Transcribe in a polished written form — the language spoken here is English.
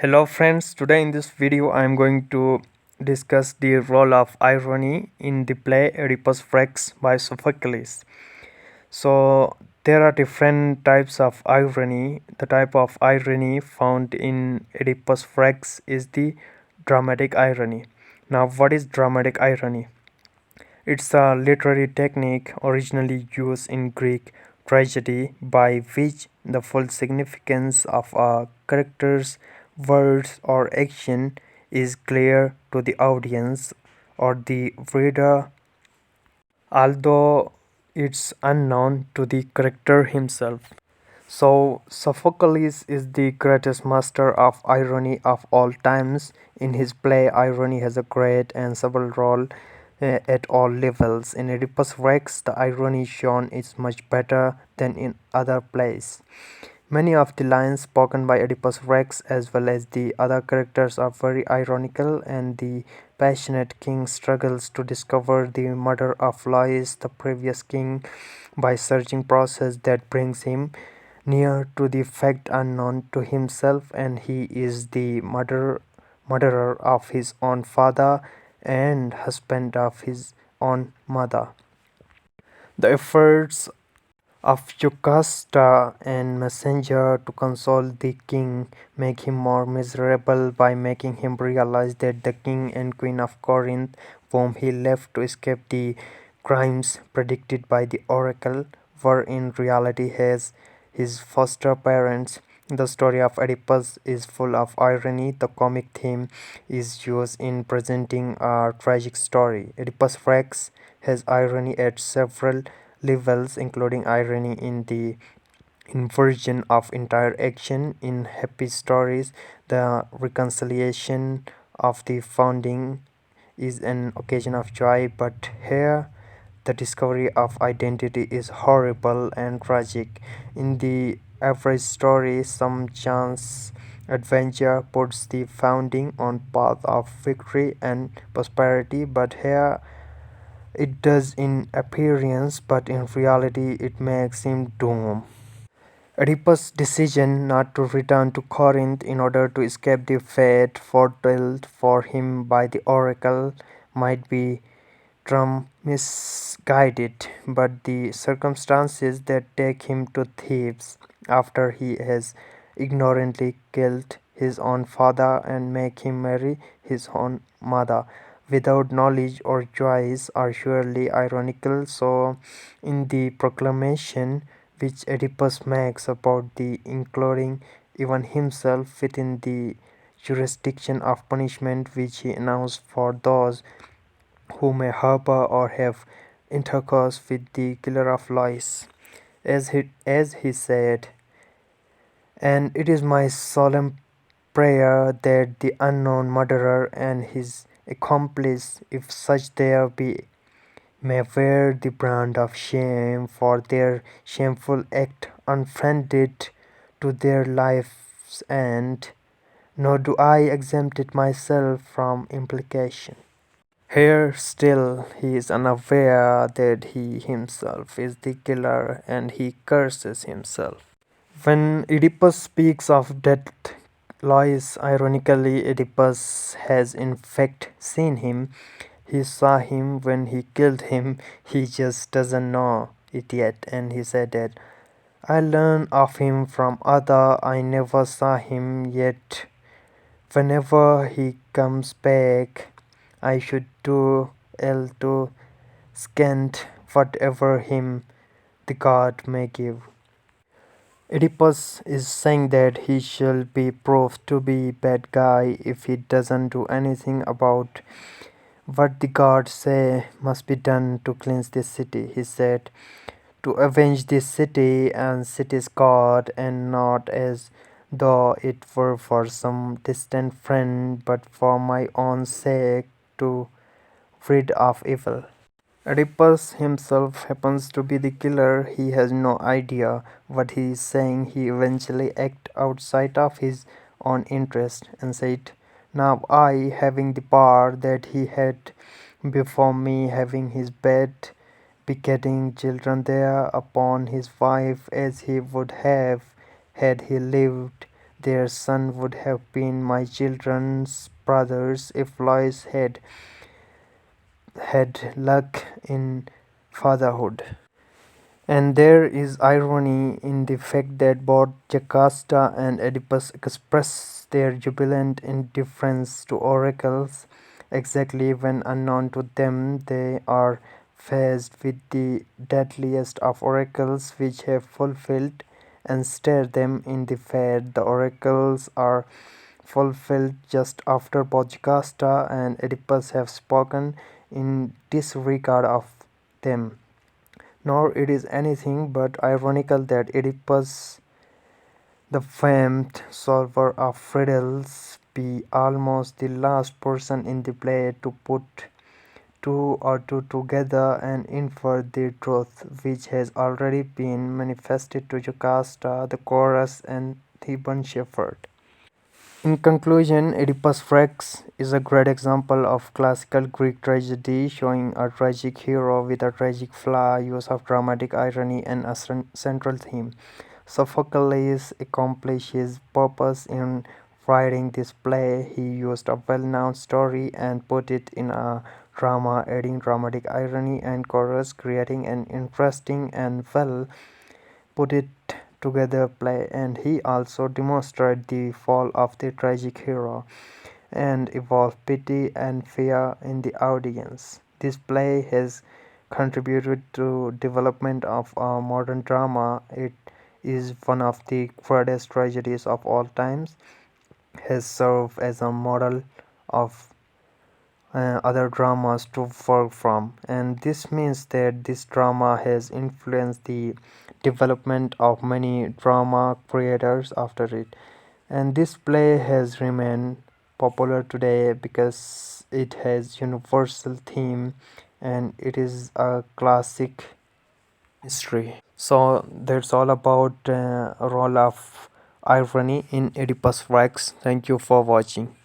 Hello friends, today in this video I am going to discuss the role of irony in the play Oedipus Rex by Sophocles. So there are different types of irony. The type of irony found in Oedipus Rex is the dramatic irony. Now what is dramatic irony? It's a literary technique originally used in Greek tragedy by which the full significance of a character's words or action is clear to the audience or the reader, although it's unknown to the character himself. So, Sophocles is the greatest master of irony of all times. In his play, irony has a great and subtle role at all levels. In Oedipus Rex, the irony shown is much better than in other plays. Many of the lines spoken by Oedipus Rex as well as the other characters are very ironical, and the passionate king struggles to discover the murder of Lois, the previous king, by searching process that brings him near to the fact unknown to himself, and he is the murderer of his own father and husband of his own mother. The efforts of Jocasta and Messenger to console the king make him more miserable by making him realize that the king and queen of Corinth, whom he left to escape the crimes predicted by the oracle, were in reality his foster parents. The story of Oedipus is full of irony. The comic theme is used in presenting a tragic story. Oedipus Rex has irony at several levels, including irony in the inversion of entire action. In happy stories, the reconciliation of the founding is an occasion of joy, but here the discovery of identity is horrible and tragic. In the average story, some chance adventure puts the founding on path of victory and prosperity, but here it does in appearance, but in reality it makes him doomed. Oedipus' decision not to return to Corinth in order to escape the fate foretold for him by the oracle might be termed misguided, but the circumstances that take him to Thebes after he has ignorantly killed his own father and make him marry his own mother without knowledge or choice are surely ironical. So, in the proclamation which Oedipus makes about the including even himself within the jurisdiction of punishment which he announced for those who may harbor or have intercourse with the killer of Lois, as he said, and it is my solemn prayer that the unknown murderer and his accomplice, if such there be, may wear the brand of shame for their shameful act unfriended to their life's end, nor do I exempt it myself from implication. Here still he is unaware that he himself is the killer and he curses himself. When Oedipus speaks of death, Lois, ironically, Oedipus has in fact seen him. He saw him when he killed him. He just doesn't know it yet. And he said that I learned of him from other. I never saw him yet. Whenever he comes back, I should do ill to scant whatever him the god may give. Oedipus is saying that he shall be proved to be bad guy if he doesn't do anything about what the gods say must be done to cleanse this city. He said, to avenge this city and city's god, and not as though it were for some distant friend, but for my own sake, to rid of evil. Oedipus himself happens to be the killer. He has no idea what he is saying. He eventually acts outside of his own interest and said, now I, having the power that he had before me, having his bed, begetting children there upon his wife as he would have had he lived, their son would have been my children's brothers if Lois had luck in fatherhood. And there is irony in the fact that both Jocasta and Oedipus express their jubilant indifference to oracles exactly when, unknown to them, they are faced with the deadliest of oracles which have fulfilled and stare them in the face. The oracles are fulfilled just after both Jocasta and Oedipus have spoken in disregard of them. Nor it is anything but ironical that Oedipus, the famed solver of riddles, be almost the last person in the play to put two or two together and infer the truth, which has already been manifested to Jocasta, the chorus, and Theban shepherd. In conclusion, Oedipus Rex is a great example of classical Greek tragedy, showing a tragic hero with a tragic flaw, use of dramatic irony, and a central theme. Sophocles accomplished his purpose in writing this play. He used a well-known story and put it in a drama, adding dramatic irony and chorus, creating an interesting and well put it together play. And he also demonstrated the fall of the tragic hero and evolved pity and fear in the audience. This play has contributed to development of modern drama. It is one of the greatest tragedies of all times, has served as a model of other dramas to work from, and this means that this drama has influenced the development of many drama creators after it. And this play has remained popular today because it has universal theme and it is a classic history. So that's all about role of irony in Oedipus Rex. Thank you for watching.